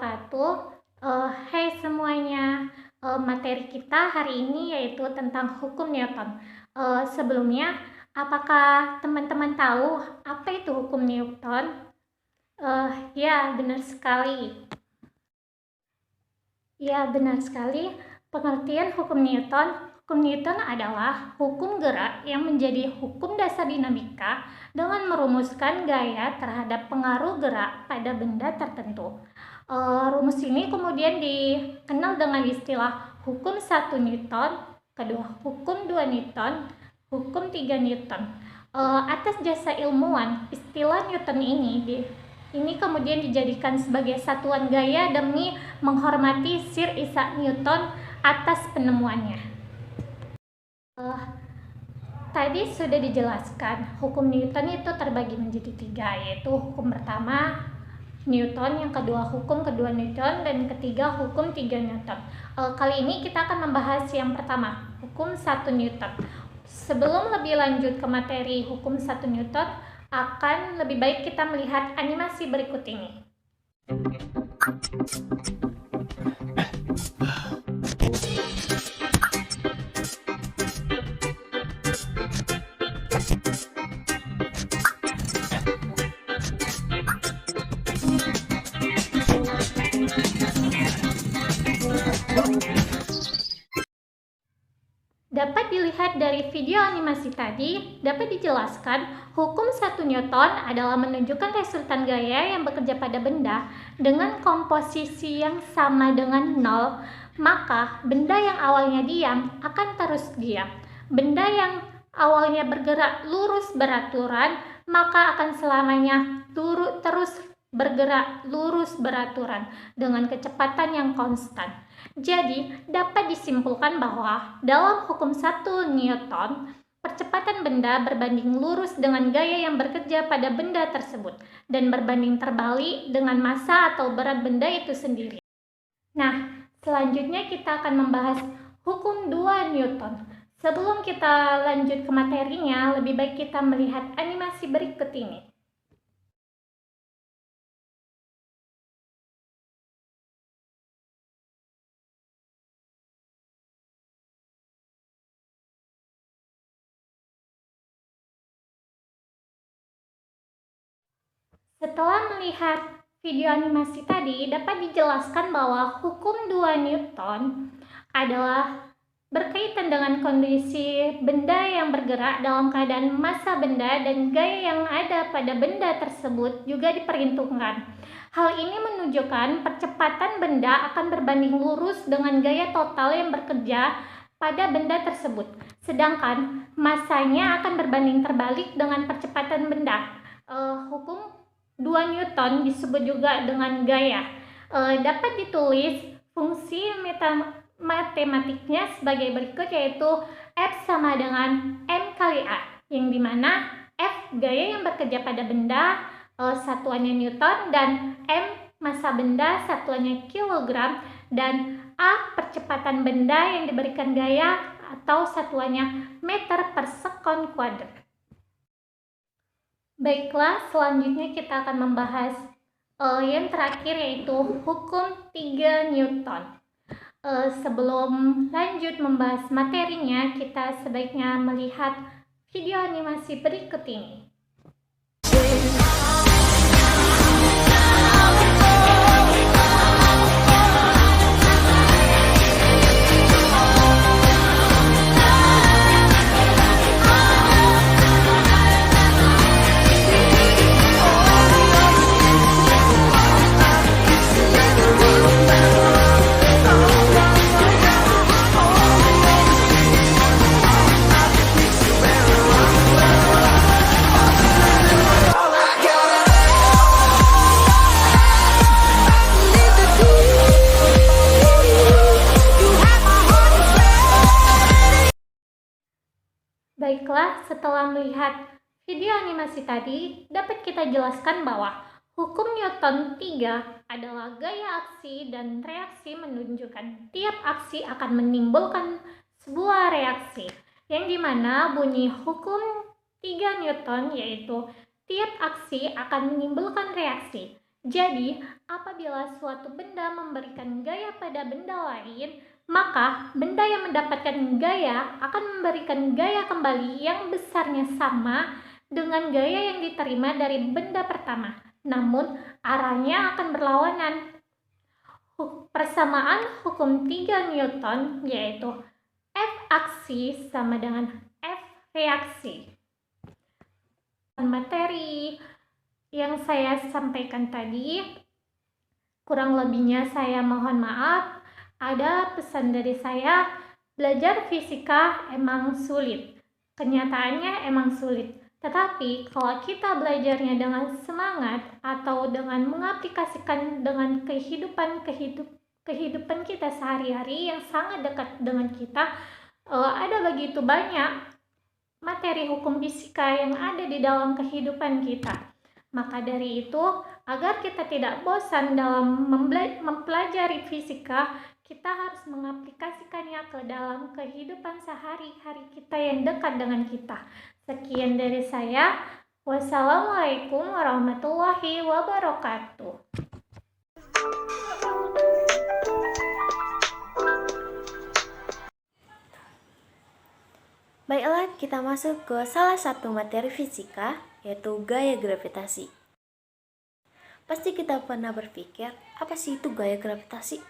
wabarakatuh. Hai semuanya, materi kita hari ini yaitu tentang hukum Newton. Sebelumnya, apakah teman-teman tahu apa itu hukum Newton? Ya, benar sekali. Ya, benar sekali. Pengertian hukum Newton. Hukum Newton adalah hukum gerak yang menjadi hukum dasar dinamika dengan merumuskan gaya terhadap pengaruh gerak pada benda tertentu. Rumus ini kemudian dikenal dengan istilah hukum 1 Newton, kedua hukum 2 Newton, hukum 3 Newton. Atas jasa ilmuwan, istilah Newton ini kemudian dijadikan sebagai satuan gaya demi menghormati Sir Isaac Newton atas penemuannya. Tadi sudah dijelaskan, hukum Newton itu terbagi menjadi 3, yaitu hukum pertama Newton, yang kedua hukum kedua Newton, dan ketiga hukum 3 Newton. Kali ini kita akan membahas yang pertama, hukum 1 Newton. Sebelum lebih lanjut ke materi hukum 1 Newton, akan lebih baik kita melihat animasi berikut ini. Dapat dilihat dari video animasi tadi, dapat dijelaskan hukum 1 Newton adalah menunjukkan resultan gaya yang bekerja pada benda dengan komposisi yang sama dengan 0, maka benda yang awalnya diam akan terus diam. Benda yang awalnya bergerak lurus beraturan, maka akan selamanya terus bergerak lurus beraturan dengan kecepatan yang konstan. Jadi, dapat disimpulkan bahwa dalam hukum 1 Newton, percepatan benda berbanding lurus dengan gaya yang bekerja pada benda tersebut dan berbanding terbalik dengan massa atau berat benda itu sendiri. Nah, selanjutnya kita akan membahas hukum 2 Newton. Sebelum kita lanjut ke materinya, lebih baik kita melihat animasi berikut ini. Setelah melihat video animasi tadi, dapat dijelaskan bahwa hukum 2 Newton adalah berkaitan dengan kondisi benda yang bergerak dalam keadaan massa benda dan gaya yang ada pada benda tersebut juga diperhitungkan. Hal ini menunjukkan percepatan benda akan berbanding lurus dengan gaya total yang bekerja pada benda tersebut, sedangkan massanya akan berbanding terbalik dengan percepatan benda. Hukum 2 Newton disebut juga dengan gaya. Dapat ditulis fungsi matematiknya sebagai berikut, yaitu F sama dengan M kali A, yang dimana F gaya yang bekerja pada benda, satuannya Newton, dan M massa benda, satuannya kilogram, dan A percepatan benda yang diberikan gaya atau satuannya meter per sekon kuadrat. Baiklah, selanjutnya kita akan membahas yang terakhir, yaitu hukum 3 Newton. Sebelum lanjut membahas materinya, kita sebaiknya melihat video animasi berikut ini. Baiklah, setelah melihat video animasi tadi, dapat kita jelaskan bahwa hukum Newton 3 adalah gaya aksi dan reaksi menunjukkan tiap aksi akan menimbulkan sebuah reaksi, yang dimana bunyi hukum 3 Newton yaitu tiap aksi akan menimbulkan reaksi. Jadi, apabila suatu benda memberikan gaya pada benda lain, maka benda yang mendapatkan gaya akan memberikan gaya kembali yang besarnya sama dengan gaya yang diterima dari benda pertama. Namun, arahnya akan berlawanan. Persamaan hukum 3 Newton yaitu F aksi sama dengan F reaksi. Materi yang saya sampaikan tadi, kurang lebihnya saya mohon maaf. Ada pesan dari saya, belajar fisika emang sulit. Kenyataannya emang sulit. Tetapi kalau kita belajarnya dengan semangat atau dengan mengaplikasikan dengan kehidupan kita sehari-hari yang sangat dekat dengan kita, ada begitu banyak materi hukum fisika yang ada di dalam kehidupan kita. Maka dari itu, agar kita tidak bosan dalam mempelajari fisika, kita harus mengaplikasikannya ke dalam kehidupan sehari-hari kita yang dekat dengan kita. Sekian dari saya. Wassalamualaikum warahmatullahi wabarakatuh. Baiklah, kita masuk ke salah satu materi fisika, yaitu gaya gravitasi. Pasti kita pernah berpikir, apa sih itu gaya gravitasi?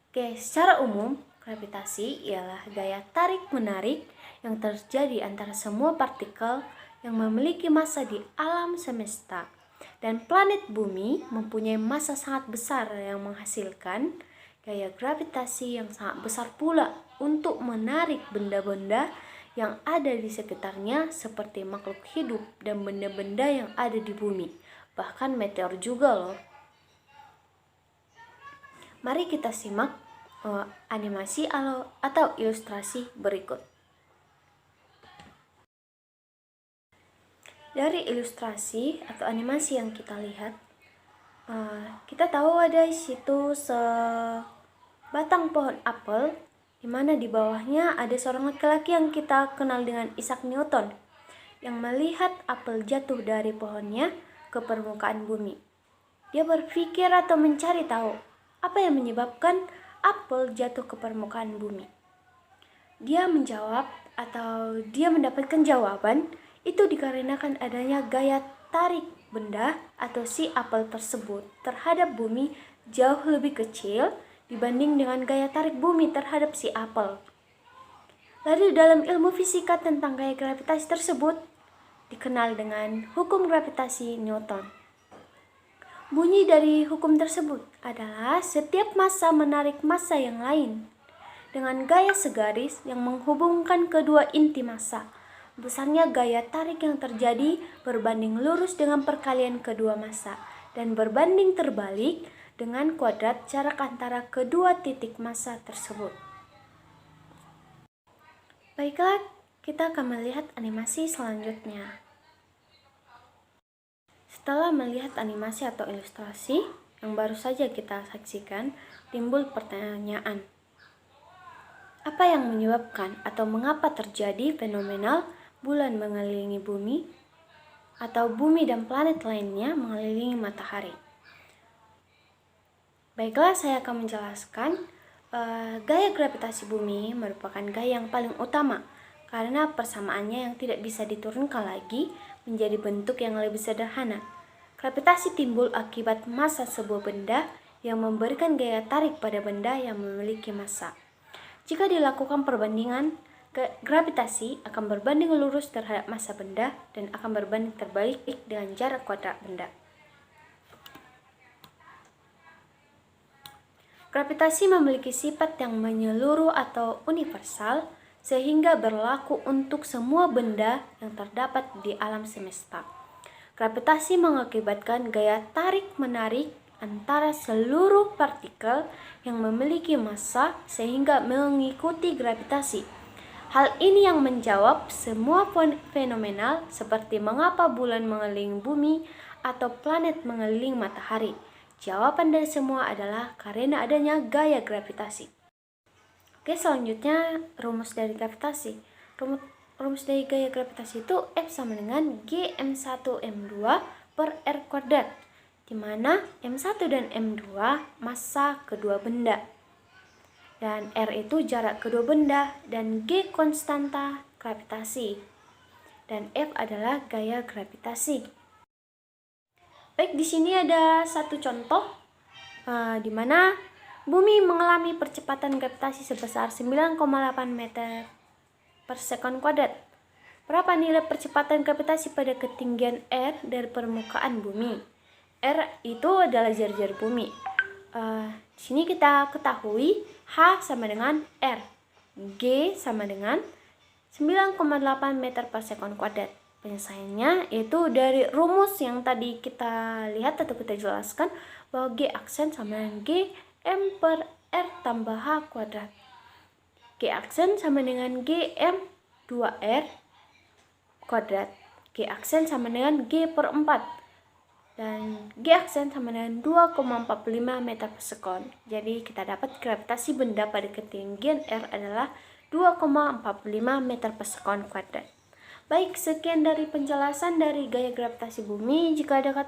Oke, secara umum, gravitasi ialah gaya tarik-menarik yang terjadi antara semua partikel yang memiliki massa di alam semesta. Dan planet bumi mempunyai massa sangat besar yang menghasilkan gaya gravitasi yang sangat besar pula untuk menarik benda-benda yang ada di sekitarnya seperti makhluk hidup dan benda-benda yang ada di bumi, bahkan meteor juga loh. Mari kita simak animasi atau ilustrasi berikut. Dari ilustrasi atau animasi yang kita lihat, kita tahu ada di situ sebatang pohon apel, di mana di bawahnya ada seorang laki-laki yang kita kenal dengan Isaac Newton, yang melihat apel jatuh dari pohonnya ke permukaan bumi. Dia berpikir atau mencari tahu apa yang menyebabkan apel jatuh ke permukaan bumi. Dia menjawab atau dia mendapatkan jawaban itu dikarenakan adanya gaya tarik benda atau si apel tersebut terhadap bumi jauh lebih kecil dibanding dengan gaya tarik bumi terhadap si apel. Lalu dalam ilmu fisika tentang gaya gravitasi tersebut dikenal dengan hukum gravitasi Newton. Bunyi dari hukum tersebut adalah setiap massa menarik massa yang lain dengan gaya segaris yang menghubungkan kedua inti massa. Besarnya gaya tarik yang terjadi berbanding lurus dengan perkalian kedua massa dan berbanding terbalik dengan kuadrat jarak antara kedua titik massa tersebut. Baiklah, kita akan melihat animasi selanjutnya. Setelah melihat animasi atau ilustrasi yang baru saja kita saksikan, timbul pertanyaan. Apa yang menyebabkan atau mengapa terjadi fenomena bulan mengelilingi bumi atau bumi dan planet lainnya mengelilingi matahari? Baiklah, saya akan menjelaskan. Gaya gravitasi bumi merupakan gaya yang paling utama karena persamaannya yang tidak bisa diturunkan lagi menjadi bentuk yang lebih sederhana. Gravitasi timbul akibat massa sebuah benda yang memberikan gaya tarik pada benda yang memiliki massa. Jika dilakukan perbandingan, gravitasi akan berbanding lurus terhadap massa benda dan akan berbanding terbalik dengan jarak kuadrat benda. Gravitasi memiliki sifat yang menyeluruh atau universal sehingga berlaku untuk semua benda yang terdapat di alam semesta. Gravitasi mengakibatkan gaya tarik-menarik antara seluruh partikel yang memiliki massa sehingga mengikuti gravitasi. Hal ini yang menjawab semua fenomena seperti mengapa bulan mengelilingi bumi atau planet mengelilingi matahari. Jawaban dari semua adalah karena adanya gaya gravitasi. Oke, selanjutnya rumus dari gravitasi. Rumus dari gaya gravitasi itu F sama dengan G M1 M2 per R kuadrat. di mana M1 dan M2 massa kedua benda, dan R itu jarak kedua benda, dan G konstanta gravitasi, dan F adalah gaya gravitasi. Baik, di sini ada satu contoh di mana bumi mengalami percepatan gravitasi sebesar 9,8 meter per sekon kuadrat. Berapa nilai percepatan gravitasi pada ketinggian R dari permukaan bumi? R itu adalah jari-jari bumi. Di sini kita ketahui H sama dengan R, G sama dengan 9,8 meter per sekon kuadrat. Penyelesaiannya yaitu dari rumus yang tadi kita lihat atau kita jelaskan bahwa G aksen sama dengan G M per R tambah H kuadrat. G aksen sama dengan G M 2R kuadrat. G aksen sama dengan G per 4. Dan G aksen sama dengan 2,45 meter per sekon. Jadi kita dapat gravitasi benda pada ketinggian R adalah 2,45 meter per sekon kuadrat. Baik, sekian dari penjelasan dari gaya gravitasi bumi. Jika ada kata